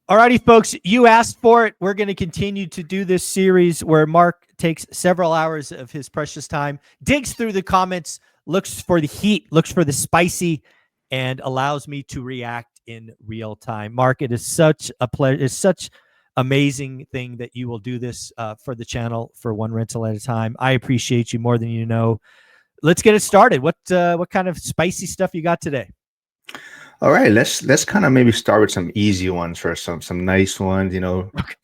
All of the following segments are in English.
All righty, folks, you asked for it. We're going to continue to do this series where Mark takes several hours of his precious time, digs through the comments, looks for the heat, looks for the spicy, and allows me to react in real time. Mark, it is such a pleasure. It's such amazing thing that you will do this for the channel for one rental at a time. I appreciate you more than you know. Let's get it started. What kind of spicy stuff you got today? All right, let's kind of maybe start with some easy ones for some nice ones,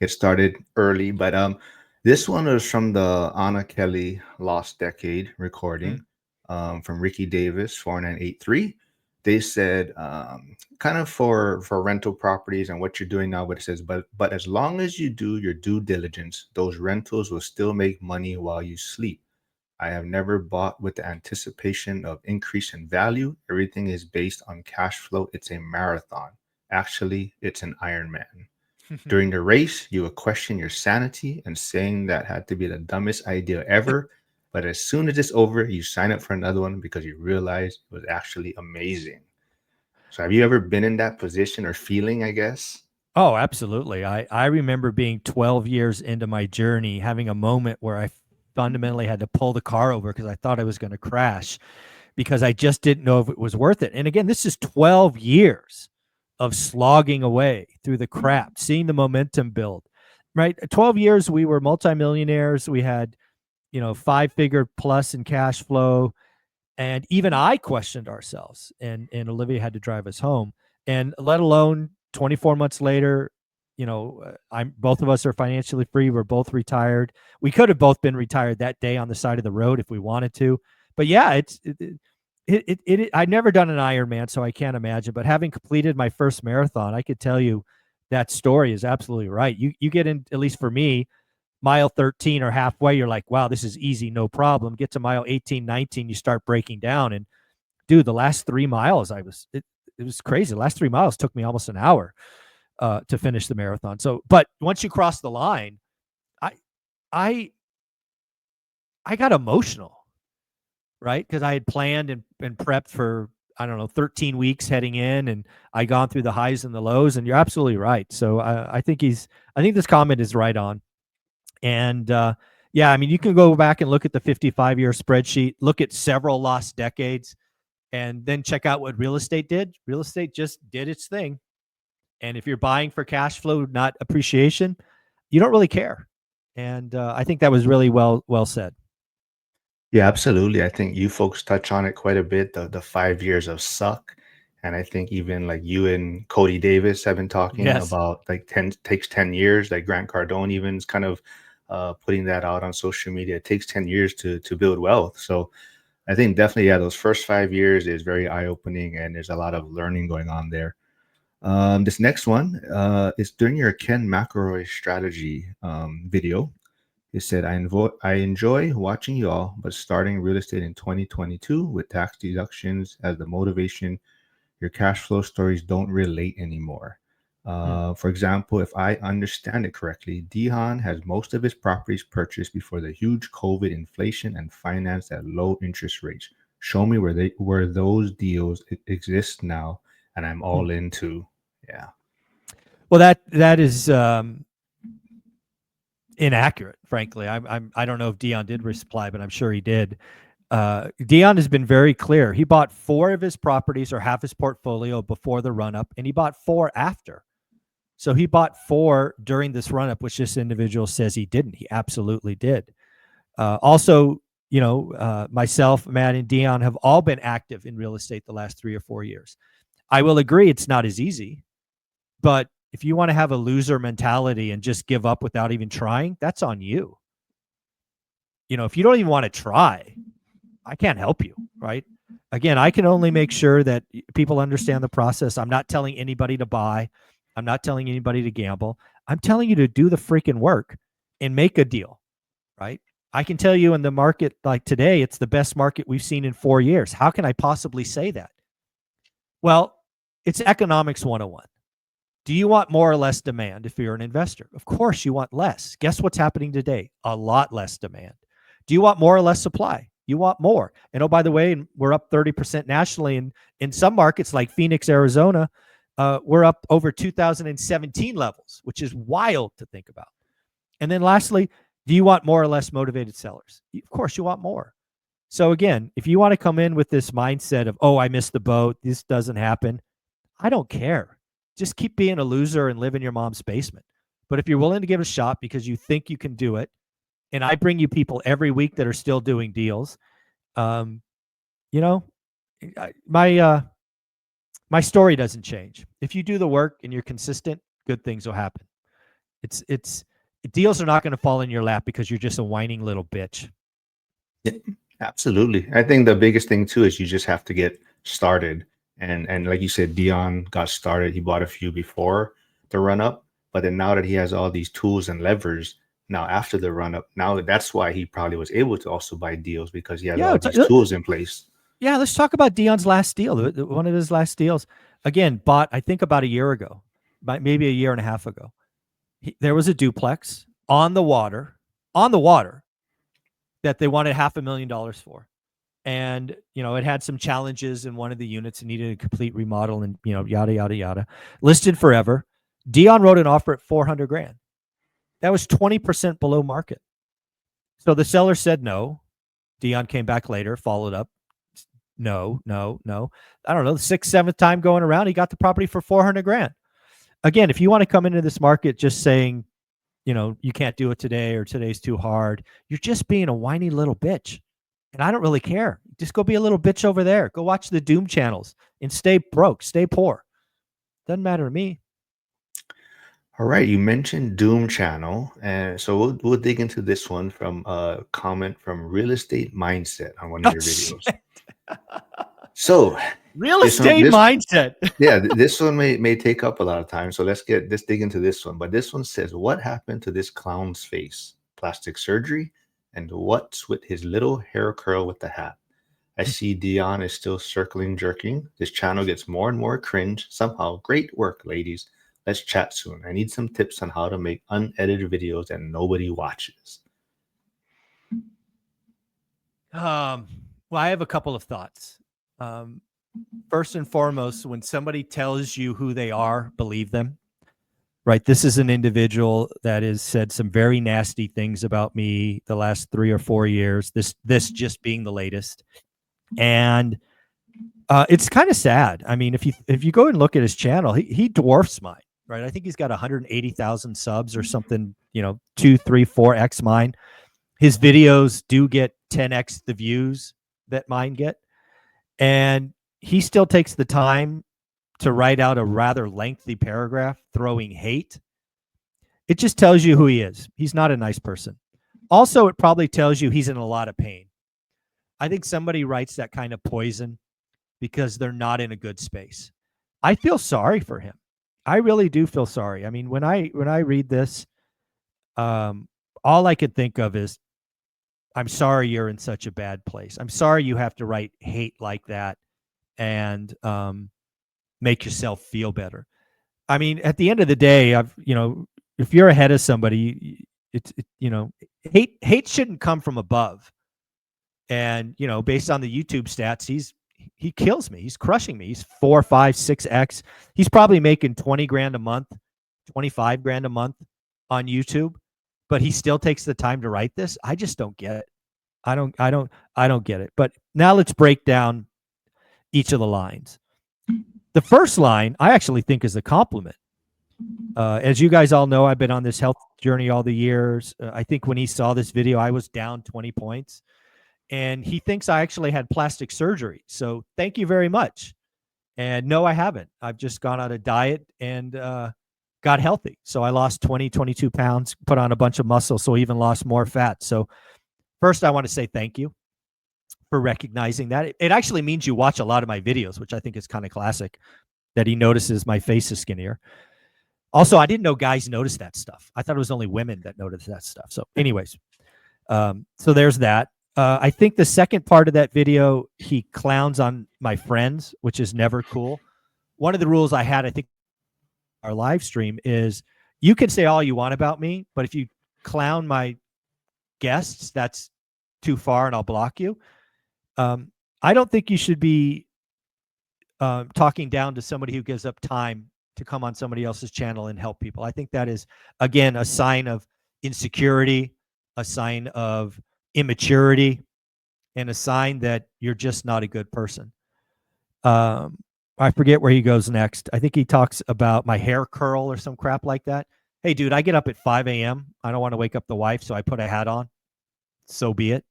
get started early. But this one is from the Anna Kelly Lost Decade recording from Ricky Davis 4983. They said kind of for rental properties and what you're doing now, but it says, but as long as you do your due diligence, those rentals will still make money while you sleep. I have never bought with the anticipation of increase in value. Everything is based on cash flow. It's a marathon. Actually, it's an Ironman. During the race, you will question your sanity and saying that had to be the dumbest idea ever. But as soon as it's over, you sign up for another one because you realize it was actually amazing. So have you ever been in that position or feeling, I guess? Oh, absolutely. I remember being 12 years into my journey, having a moment where I fundamentally had to pull the car over because I thought I was going to crash because I just didn't know if it was worth it. And again, this is 12 years of slogging away through the crap, seeing the momentum build, right? 12 years, we were multimillionaires. We had, 5-figure plus in cash flow. And even I questioned ourselves, and Olivia had to drive us home. And let alone 24 months later, I'm both of us are financially free. We're both retired. We could have both been retired that day on the side of the road if we wanted to. But yeah, I've never done an Ironman, so I can't imagine. But having completed my first marathon, I could tell you that story is absolutely right. You get in, at least for me, mile 13 or halfway, you're like, wow, this is easy, no problem. Get to mile 18, 19, you start breaking down. And dude, the last 3 miles, it was crazy. The last 3 miles took me almost an hour to finish the marathon. So, but once you cross the line, I, I, I got emotional, right? Because I had planned and prepped for, I don't know, 13 weeks heading in, and I gone through the highs and the lows. And you're absolutely right. So I think this comment is right on. And yeah, I mean, you can go back and look at the 55-year spreadsheet, look at several lost decades, and then check out what real estate did. Real estate just did its thing. And if you're buying for cash flow, not appreciation, you don't really care. And I think that was really well said. Yeah, absolutely. I think you folks touch on it quite a bit, the 5 years of suck. And I think even like you and Cody Davis have been talking Yes. about like 10 takes 10 years. Like Grant Cardone even is kind of putting that out on social media. It takes 10 years to build wealth. So I think definitely, yeah, those first 5 years is very eye-opening and there's a lot of learning going on there. This next one is during your Ken McElroy strategy video. He said, I enjoy watching y'all, but starting real estate in 2022 with tax deductions as the motivation, your cash flow stories don't relate anymore. For example, if I understand it correctly, Dion has most of his properties purchased before the huge COVID inflation and financed at low interest rates. Show me where those deals exist now, and I'm all into. Yeah. Well, that is inaccurate, frankly. I don't know if Dion did reply, but I'm sure he did. Dion has been very clear. He bought 4 of his properties or half his portfolio before the run up, and he bought 4 after. So he bought 4 during this run up, which this individual says he didn't. He absolutely did. Also, myself, Matt, and Dion have all been active in real estate the last 3 or 4 years. I will agree it's not as easy, but if you want to have a loser mentality and just give up without even trying, that's on you. If you don't even want to try, I can't help you, right? Again, I can only make sure that people understand the process. I'm not telling anybody to buy. I'm not telling anybody to gamble. I'm telling you to do the freaking work and make a deal, right? I can tell you in the market like today, it's the best market we've seen in 4 years. How can I possibly say that? Well, it's economics 101. Do you want more or less demand if you're an investor? Of course you want less. Guess what's happening today? A lot less demand. Do you want more or less supply? You want more. And oh, by the way, we're up 30% nationally in some markets like Phoenix, Arizona. we're up over 2017 levels, which is wild to think about. And then lastly, do you want more or less motivated sellers? Of course, you want more. So again, if you want to come in with this mindset of, oh, I missed the boat, this doesn't happen, I don't care. Just keep being a loser and live in your mom's basement. But if you're willing to give it a shot because you think you can do it, and I bring you people every week that are still doing deals, you know, my story doesn't change. If you do the work and you're consistent, good things will happen. It's deals are not going to fall in your lap because you're just a whining little bitch. Yeah, absolutely. I think the biggest thing too is you just have to get started. And like you said, Dion got started. He bought a few before the run up, but then now that he has all these tools and levers, now after the run up, now that's why he probably was able to also buy deals because he has all these tools in place. Yeah, let's talk about Dion's last deal. One of his last deals, again, bought I think about a year ago, maybe a year and a half ago. There was a duplex on the water that they wanted $500,000 for. And, it had some challenges in one of the units and needed a complete remodel and, yada, yada, yada. Listed forever. Dion wrote an offer at $400,000. That was 20% below market. So the seller said no. Dion came back later, followed up. No. I don't know. The 6th, 7th time going around, he got the property for $400,000. Again, if you want to come into this market just saying, you can't do it today or today's too hard, you're just being a whiny little bitch. And I don't really care. Just go be a little bitch over there. Go watch the Doom channels and stay broke, stay poor. Doesn't matter to me. All right, you mentioned Doom channel, and so we'll dig into this one from a comment from Real Estate Mindset on one of your videos. So Real Estate Mindset. Yeah, this one may take up a lot of time, so let's dig into this one. But this one says, what happened to this clown's face? Plastic surgery? And what's with his little hair curl with the hat? I see Dion is still circling jerking. This channel gets more and more cringe. Somehow, great work, ladies. Let's chat soon. I need some tips on how to make unedited videos that nobody watches. Well, I have a couple of thoughts. First and foremost, when somebody tells you who they are, believe them. Right. This is an individual that has said some very nasty things about me the last 3 or 4 years. This just being the latest. And it's kind of sad. I mean, if you go and look at his channel, he dwarfs mine. Right. I think he's got 180,000 subs or something, 2, 3, 4x mine. His videos do get 10x the views that mine get. And he still takes the time to write out a rather lengthy paragraph throwing hate. It just tells you who he is. He's not a nice person. Also, it probably tells you he's in a lot of pain. I think somebody writes that kind of poison because they're not in a good space. I feel sorry for him. I really do feel sorry. I mean, when I read this, all I could think of is, I'm sorry you're in such a bad place. I'm sorry you have to write hate like that and make yourself feel better. I mean, at the end of the day, if you're ahead of somebody, hate shouldn't come from above. And, based on the YouTube stats, he kills me. He's crushing me. He's 4, 5, 6x. He's probably making 20 grand a month, 25 grand a month on YouTube, but he still takes the time to write this. I just don't get it. I don't get it. But now let's break down each of the lines. The first line I actually think is a compliment. As you guys all know, I've been on this health journey all the years. I think when he saw this video, I was down 20 points. And he thinks I actually had plastic surgery. So thank you very much. And no, I haven't. I've just gone on a diet and got healthy. So I lost 20, 22 pounds, put on a bunch of muscle, so even lost more fat. So first, I want to say thank you for recognizing that. It actually means you watch a lot of my videos, which I think is kind of classic, that he notices my face is skinnier. Also, I didn't know guys notice that stuff. I thought it was only women that noticed that stuff. So anyways, so there's that. I think the second part of that video, he clowns on my friends, which is never cool. One of the rules I had, I think, our live stream is you can say all you want about me, but if you clown my guests, that's too far and I'll block you. I don't think you should be talking down to somebody who gives up time to come on somebody else's channel and help people. I think that is, again, a sign of insecurity, a sign of immaturity, and a sign that you're just not a good person. Um, I forget where he goes next. I think he talks about my hair curl or some crap like that. Hey, dude, I get up at 5 a.m. I don't want to wake up the wife, so I put a hat on. So be it.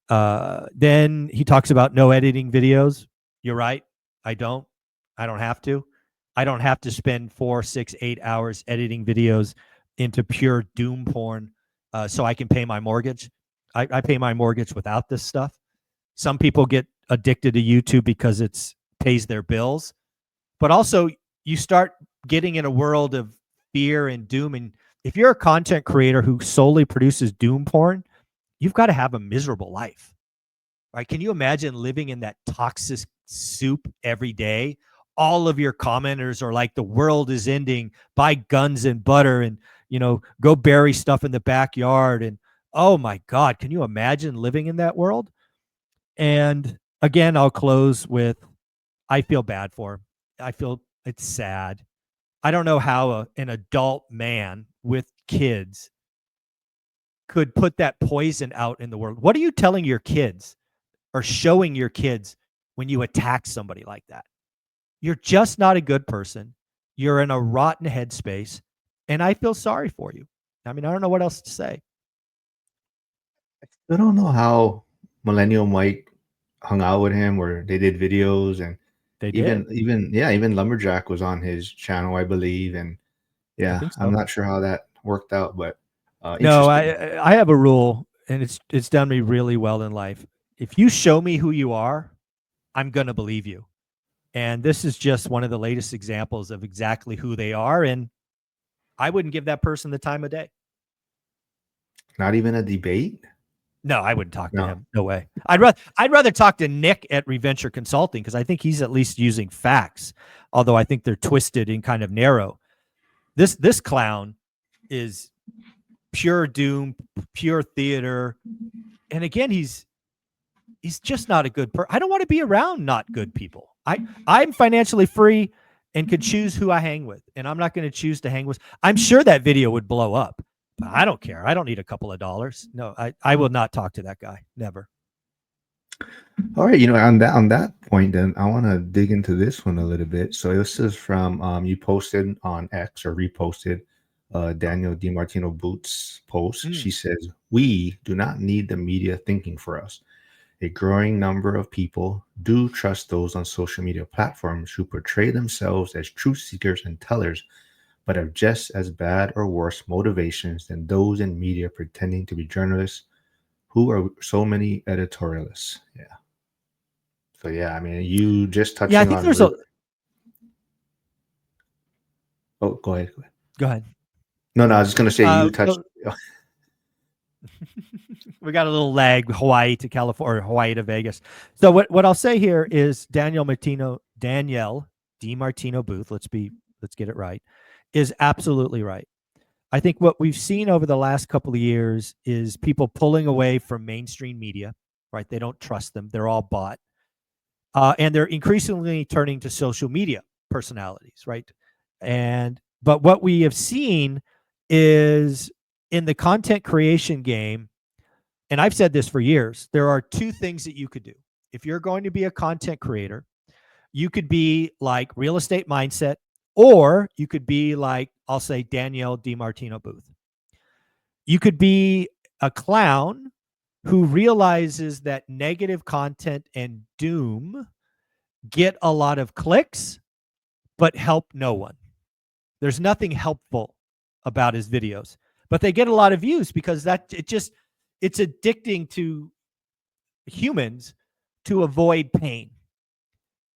Then he talks about no editing videos. You're right. I don't. I don't have to. I don't have to spend 4, 6, 8 hours editing videos into pure doom porn so I can pay my mortgage. I pay my mortgage without this stuff. Some people get addicted to YouTube because it's pays their bills, but also you start getting in a world of fear and doom. And if you're a content creator who solely produces doom porn, you've got to have a miserable life. Right? Can you imagine living in that toxic soup every day? All of your commenters are like, the world is ending, buy guns and butter, and go bury stuff in the backyard. And oh my God, can you imagine living in that world? And again, I'll close with, I feel bad for him. I feel it's sad. I don't know how an adult man with kids could put that poison out in the world. What are you telling your kids or showing your kids when you attack somebody like that? You're just not a good person. You're in a rotten headspace, and I feel sorry for you. I mean, I don't know what else to say. I don't know how Millennial Mike hung out with him, or they did videos, and They did. even Lumberjack was on his channel, I believe, and I yeah, think I'm so. not sure how that worked out, but No, interesting. I have a rule, and it's done me really well in life. If you show me who you are, I'm gonna believe you. And this is just one of the latest examples of exactly who they are. And I wouldn't give that person the time of day. Not even a debate. No, I wouldn't talk to No. him. No way. I'd rather talk to Nick at Reventure Consulting, because I think he's at least using facts, although I think they're twisted and kind of narrow. This clown is pure doom, pure theater. And again, he's just not a good person. I don't want to be around not good people. I'm financially free and could choose who I hang with, and I'm not going to choose to hang with. I'm sure that video would blow up, but I don't care. I don't need a couple of dollars. No, I will not talk to that guy. Never. All right, on that point, then I want to dig into this one a little bit. So this is from you posted on X, or reposted Daniel DiMartino Boots' post. Mm. She says, "We do not need the media thinking for us. A growing number of people do trust those on social media platforms who portray themselves as truth seekers and tellers, but have just as bad or worse motivations than those in media pretending to be journalists, who are so many editorialists." Yeah. So yeah, I mean, you just Yeah, I touching think on there's a. real. Oh, go ahead. Go ahead. Go ahead. No, no, I was just gonna say you touched. So we got a little lag, Hawaii to California, or Hawaii to Vegas. So what I'll say here is Danielle DiMartino Booth. Let's get it right. Is absolutely right. I think what we've seen over the last couple of years is people pulling away from mainstream media. Right? They don't trust them. They're all bought, and they're increasingly turning to social media personalities. Right? But what we have seen is in the content creation game, and I've said this for years, there are two things that you could do. If you're going to be a content creator, you could be like Real Estate Mindset, or you could be like, I'll say, Danielle DiMartino Booth. You could be a clown who realizes that negative content and doom get a lot of clicks, but help no one. There's nothing helpful about his videos, but they get a lot of views because it's addicting to humans to avoid pain.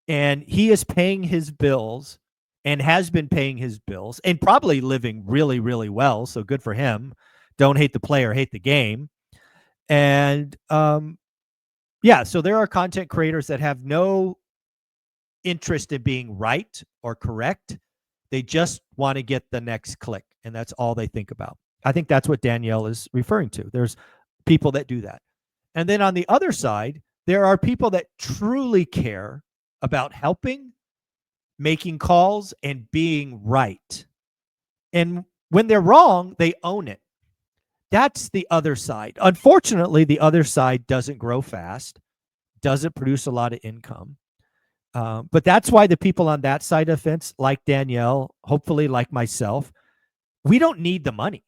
And he is paying his bills and has been paying his bills and probably living really, really well. So good for him. Don't hate the player, hate the game. And yeah, so there are content creators that have no interest in being right or correct. They just want to get the next click, and that's all they think about. I think that's what Danielle is referring to. There's people that do that. And then on the other side, there are people that truly care about helping making calls and being right. And when they're wrong, they own it. That's the other side. Unfortunately, the other side doesn't grow fast, doesn't produce a lot of income. But that's why the people on that side of the fence, like Danielle, hopefully like myself, we don't need the money.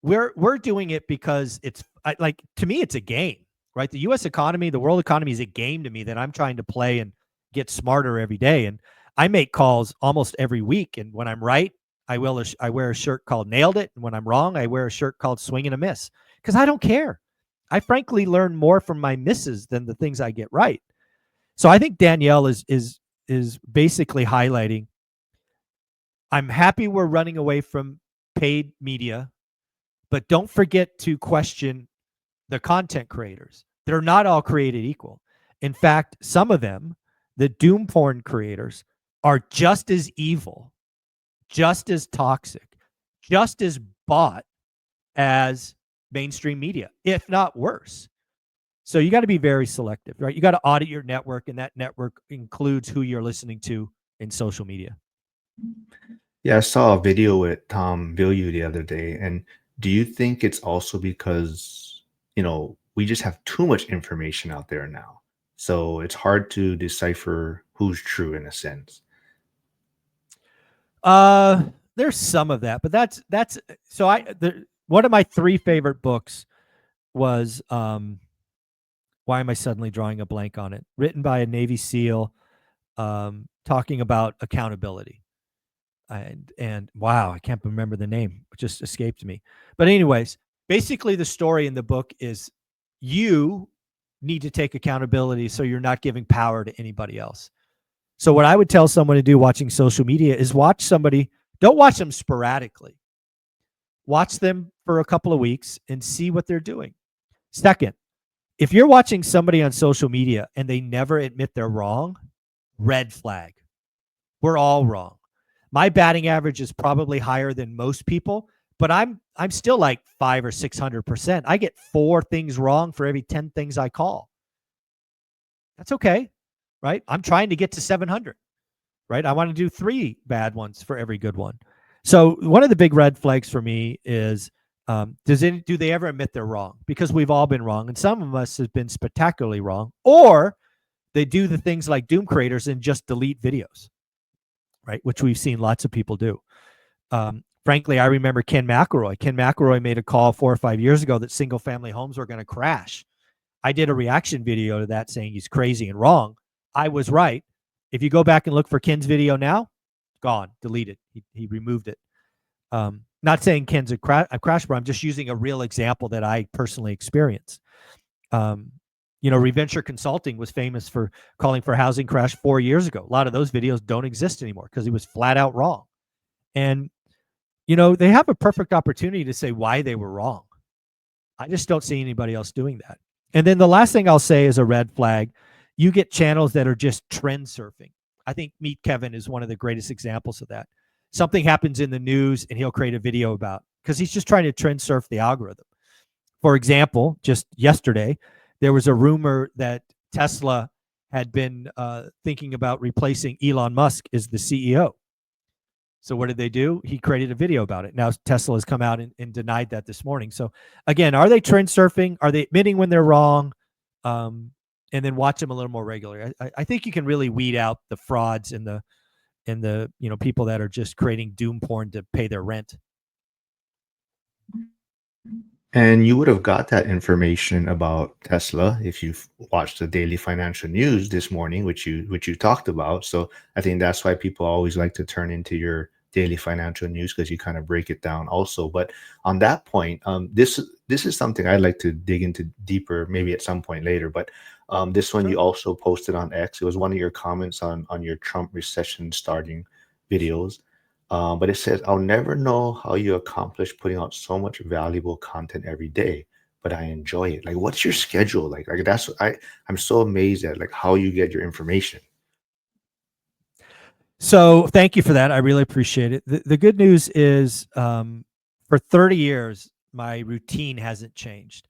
We're doing it because it's like, to me, it's a game, right? The U.S. economy, the world economy is a game to me that I'm trying to play and get smarter every day. And I make calls almost every week. And when I'm right, I wear a shirt called Nailed It. And when I'm wrong, I wear a shirt called Swing and a Miss, because I don't care. I frankly learn more from my misses than the things I get right. So I think Danielle is basically highlighting, I'm happy we're running away from paid media, but don't forget to question the content creators. They're not all created equal. In fact, some of them, the doom porn creators, are just as evil, just as toxic, just as bought as mainstream media, if not worse. So you got to be very selective, right? You got to audit your network, and that network includes who you're listening to in social media. Yeah, I saw a video with Tom Bilyeu the other day, and do you think it's also because, we just have too much information out there now, so it's hard to decipher who's true in a sense? There's some of that, but that's so one of my three favorite books was why am I suddenly drawing a blank on it? Written by a Navy SEAL, talking about accountability. And wow, I can't remember the name. It just escaped me. But anyways, basically the story in the book is you need to take accountability so you're not giving power to anybody else. So what I would tell someone to do watching social media is watch somebody, don't watch them sporadically. Watch them for a couple of weeks and see what they're doing. Second, if you're watching somebody on social media and they never admit they're wrong, red flag. We're all wrong. My batting average is probably higher than most people, but I'm still like 500 or 600%. I get 4 things wrong for every 10 things I call. That's okay, right? I'm trying to get to 700, right? I want to do 3 bad ones for every good one. So one of the big red flags for me is, do they ever admit they're wrong? Because we've all been wrong, and some of us have been spectacularly wrong, or they do the things like doom creators and just delete videos, right? Which we've seen lots of people do. Frankly, I remember Ken McElroy. Ken McElroy made a call 4 or 5 years ago that single family homes were going to crash. I did a reaction video to that saying he's crazy and wrong. I was right. If you go back and look for Ken's video now, gone, deleted. He removed it. Not saying Ken's a crash, but I'm just using a real example that I personally experienced. Reventure Consulting was famous for calling for a housing crash 4 years ago. A lot of those videos don't exist anymore because he was flat out wrong. And, they have a perfect opportunity to say why they were wrong. I just don't see anybody else doing that. And then the last thing I'll say is a red flag. You get channels that are just trend surfing. I think Meet Kevin is one of the greatest examples of that. Something happens in the news and he'll create a video about, because he's just trying to trend surf the algorithm. For example, just yesterday, there was a rumor that Tesla had been thinking about replacing Elon Musk as the CEO. So what did they do? He created a video about it. Now Tesla has come out and denied that this morning. So again, are they trend surfing? Are they admitting when they're wrong? And then watch them a little more regularly. I think you can really weed out the frauds and the people that are just creating doom porn to pay their rent. And you would have got that information about Tesla if you've watched the daily financial news this morning, which you talked about. So I think that's why people always like to turn into your daily financial news, because you kind of break it down also. But on that point, this is something I'd like to dig into deeper, maybe at some point later. But this one Sure. you also posted on X. It was one of your comments on your Trump recession starting videos. But it says, I'll never know how you accomplish putting out so much valuable content every day, but I enjoy it. Like, what's your schedule like? Like I'm so amazed at like how you get your information. So thank you for that. I really appreciate it. The good news is, for 30 years, my routine hasn't changed.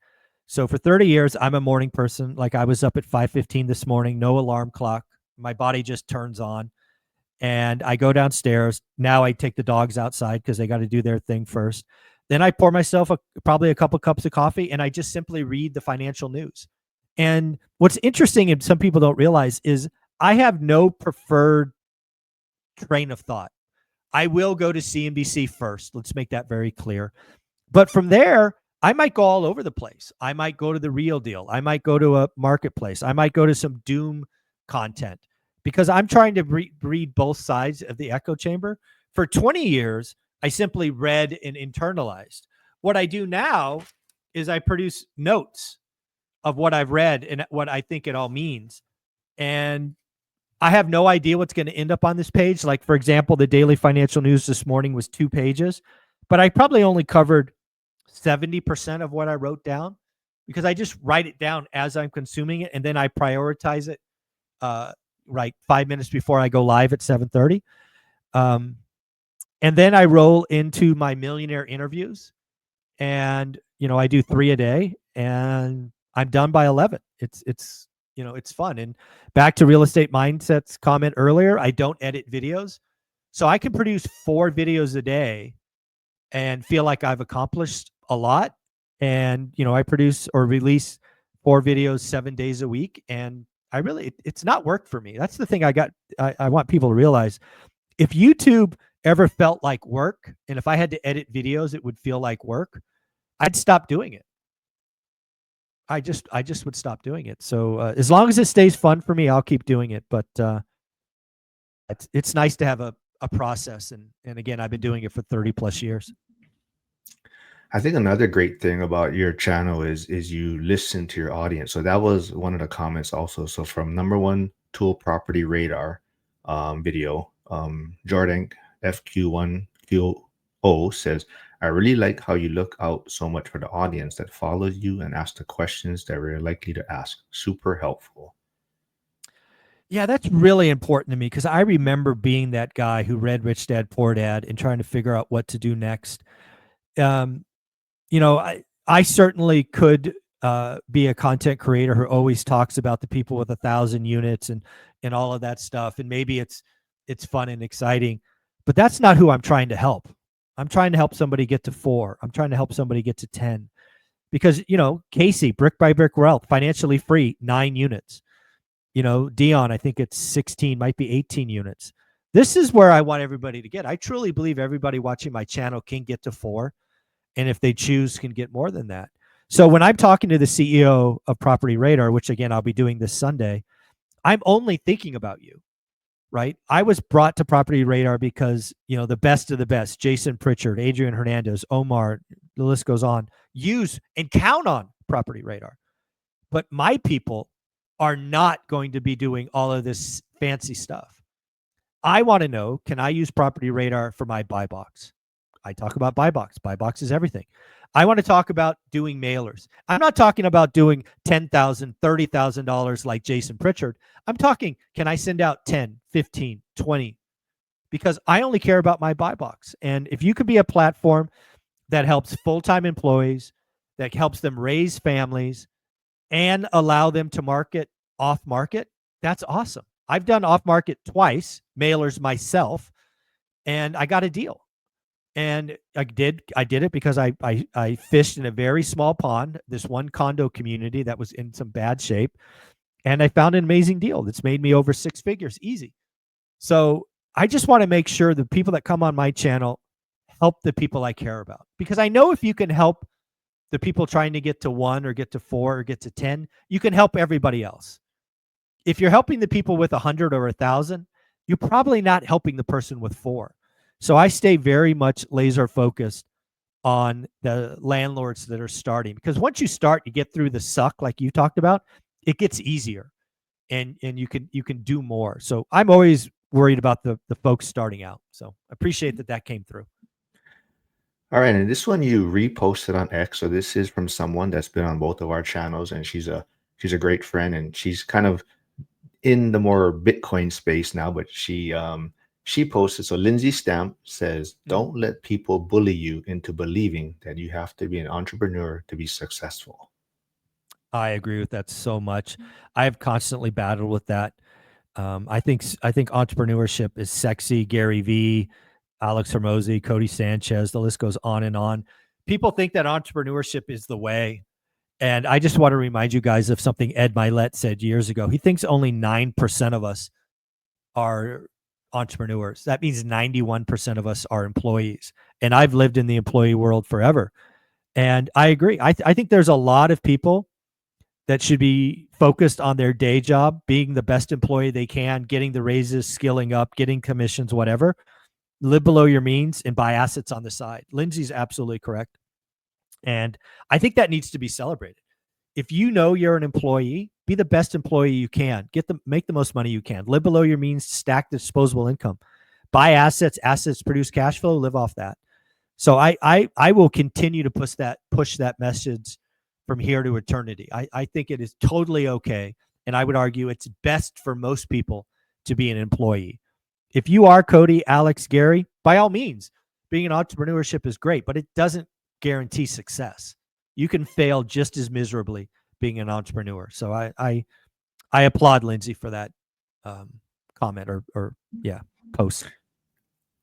So for 30 years, I'm a morning person. Like, I was up at 5:15 this morning, no alarm clock. My body just turns on. and I go downstairs. Now I take the dogs outside because they got to do their thing first. Then I pour myself probably a couple cups of coffee, and I just simply read the financial news. And what's interesting, and some people don't realize, is I have no preferred train of thought. I will go to CNBC first. Let's make that very clear. But from there, I might go all over the place. I might go to the real deal. I might go to a marketplace. I might go to some doom content because I'm trying to read both sides of the echo chamber. For 20 years, I simply read and internalized. What I do now is I produce notes of what I've read and what I think it all means. And I have no idea what's going to end up on this page. Like, for example, the daily financial news this morning was 2 pages, but I probably only covered 70% of what I wrote down because I just write it down as I'm consuming it. And then I prioritize it right 5 minutes before I go live at 7:30. And then I roll into my millionaire interviews, and, I do 3 a day, and I'm done by 11. It's fun. And back to real estate mindset's comment earlier, I don't edit videos. So I can produce 4 videos a day and feel like I've accomplished a lot. And, I produce or release 4 videos 7 days a week. And it's not work for me. That's the thing I want people to realize. If YouTube ever felt like work, and if I had to edit videos, it would feel like work, I'd stop doing it. I just would stop doing it. So as long as it stays fun for me, I'll keep doing it. But it's nice to have a process. And again, I've been doing it for 30 plus years. I think another great thing about your channel is you listen to your audience. So that was one of the comments also. So from number one tool property radar video, Jordan FQ1QO says, I really like how you look out so much for the audience that follows you and ask the questions that we're likely to ask. Super helpful. Yeah, that's really important to me because I remember being that guy who read Rich Dad Poor Dad and trying to figure out what to do next. I certainly could be a content creator who always talks about the people with 1,000 units and all of that stuff. And maybe it's fun and exciting, but that's not who I'm trying to help. I'm trying to help somebody get to 4. I'm trying to help somebody get to 10 because, Casey, Brick by Brick Wealth, financially free, 9 units. Dion, I think it's 16, might be 18 units. This is where I want everybody to get. I truly believe everybody watching my channel can get to 4. And if they choose, can get more than that. So when I'm talking to the CEO of Property Radar, which again, I'll be doing this Sunday, I'm only thinking about you, right? I was brought to Property Radar because, the best of the best, Jason Pritchard, Adrian Hernandez, Omar, the list goes on, use and count on Property Radar. But my people are not going to be doing all of this fancy stuff. I want to know, can I use Property Radar for my buy box? I talk about buy box. Buy box is everything. I want to talk about doing mailers. I'm not talking about doing $10,000, $30,000 like Jason Pritchard. I'm talking, can I send out 10, 15, 20? Because I only care about my buy box. And if you could be a platform that helps full-time employees, that helps them raise families and allow them to market off market, that's awesome. I've done off market twice, mailers myself, and I got a deal. And I did it because I fished in a very small pond, this one condo community that was in some bad shape. And I found an amazing deal that's made me over 6 figures easy. So I just want to make sure the people that come on my channel help the people I care about. Because I know if you can help the people trying to get to 1 or get to 4 or get to 10, you can help everybody else. If you're helping the people with 100 or 1,000, you're probably not helping the person with 4. So I stay very much laser focused on the landlords that are starting, because once you start, you get through the suck like you talked about, it gets easier and you can do more. So I'm always worried about the folks starting out. So I appreciate that came through. All right, and this one you reposted on X. So this is from someone that's been on both of our channels, and she's a great friend, and she's kind of in the more Bitcoin space now, but she posted, so Lindsay Stamp says, don't let people bully you into believing that you have to be an entrepreneur to be successful. I agree with that so much. I've constantly battled with that. I think entrepreneurship is sexy. Gary Vee, Alex Hormozy, Cody Sanchez, the list goes on and on. People think that entrepreneurship is the way. And I just want to remind you guys of something Ed Milet said years ago. He thinks only 9% of us are entrepreneurs. That means 91% of us are employees. And I've lived in the employee world forever. And I agree. I think there's a lot of people that should be focused on their day job, being the best employee they can, getting the raises, skilling up, getting commissions, whatever. Live below your means and buy assets on the side. Lindsay's absolutely correct. And I think that needs to be celebrated. If you know you're an employee, be the best employee you can. Make the most money you can. Live below your means, stack the disposable income. Buy assets, produce cash flow, live off that. So I will continue to push that message from here to eternity. I think it is totally okay. And I would argue it's best for most people to be an employee. If you are Cody, Alex, Gary, by all means, being an entrepreneurship is great, but it doesn't guarantee success. You can fail just as miserably being an entrepreneur. So I applaud Lindsay for that comment or post.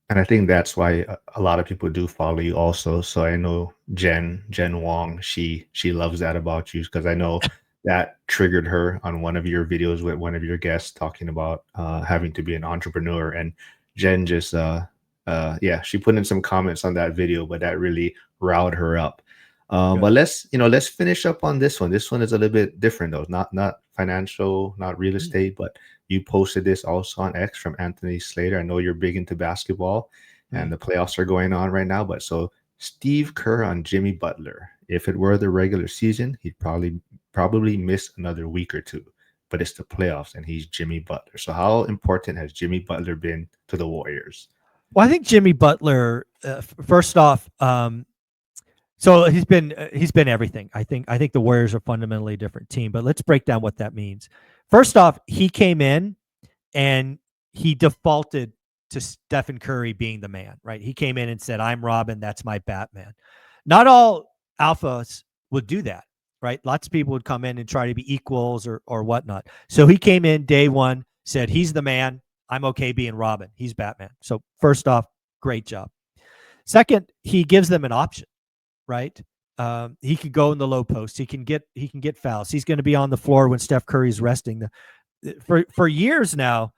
And I think that's why a lot of people do follow you also. So I know Jen Wong, she loves that about you, because I know that triggered her on one of your videos with one of your guests talking about having to be an entrepreneur. And Jen just she put in some comments on that video, but that really riled her up. But let's finish up on this one. This one is a little bit different though. Not financial, not real estate, but you posted this also on X from Anthony Slater. I know you're big into basketball, and the playoffs are going on right now. But so Steve Kerr on Jimmy Butler. If it were the regular season, he'd probably miss another week or two. But it's the playoffs, and he's Jimmy Butler. So how important has Jimmy Butler been to the Warriors? Well, I think Jimmy Butler, first off, so he's been everything. I think the Warriors are fundamentally a different team, but let's break down what that means. First off, he came in and he defaulted to Stephen Curry being the man, right? He came in and said, "I'm Robin, that's my Batman." Not all alphas would do that, right? Lots of people would come in and try to be equals or whatnot. So he came in day one, said, "He's the man. I'm okay being Robin. He's Batman." So first off, great job. Second, he gives them an option. Right? He could go in the low post. He can get fouls. He's going to be on the floor when Steph Curry's resting. For years now,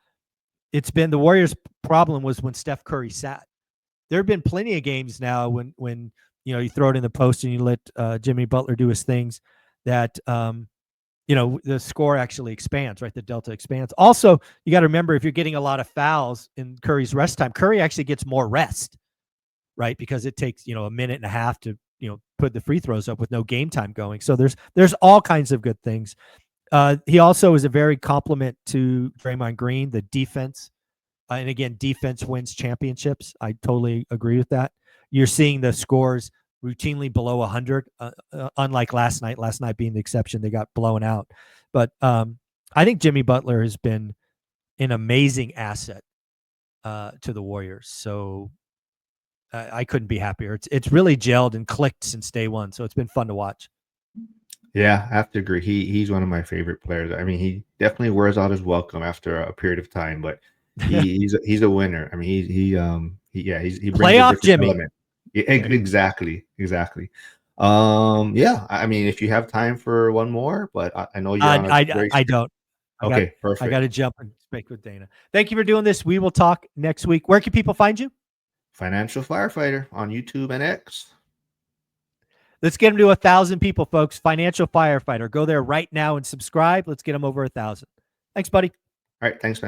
it's been the Warriors' problem was when Steph Curry sat. There have been plenty of games now when you throw it in the post and you let Jimmy Butler do his things that the score actually expands, right? The delta expands. Also, you got to remember, if you're getting a lot of fouls in Curry's rest time, Curry actually gets more rest, right? Because it takes a minute and a half to put the free throws up with no game time going. So there's all kinds of good things. He also is a very compliment to Draymond Green, the defense. And again, defense wins championships. I totally agree with that. You're seeing the scores routinely below 100, unlike last night. Last night being the exception, they got blown out. But I think Jimmy Butler has been an amazing asset to the Warriors. So I couldn't be happier. It's really gelled and clicked since day one. So it's been fun to watch. Yeah, I have to agree. He's one of my favorite players. I mean, he definitely wears out his welcome after a period of time, but he's a winner. I mean, he brings a playoff different Jimmy. element. Yeah, exactly. Yeah. I mean, if you have time for one more, but I know you're on a very I don't. Okay, perfect. I got to jump and speak with Dana. Thank you for doing this. We will talk next week. Where can people find you? Financial Firefighter on YouTube and X. Let's get them to 1,000 people, folks. Financial Firefighter. Go there right now and subscribe. Let's get them over 1,000. Thanks, buddy. All right. Thanks, man.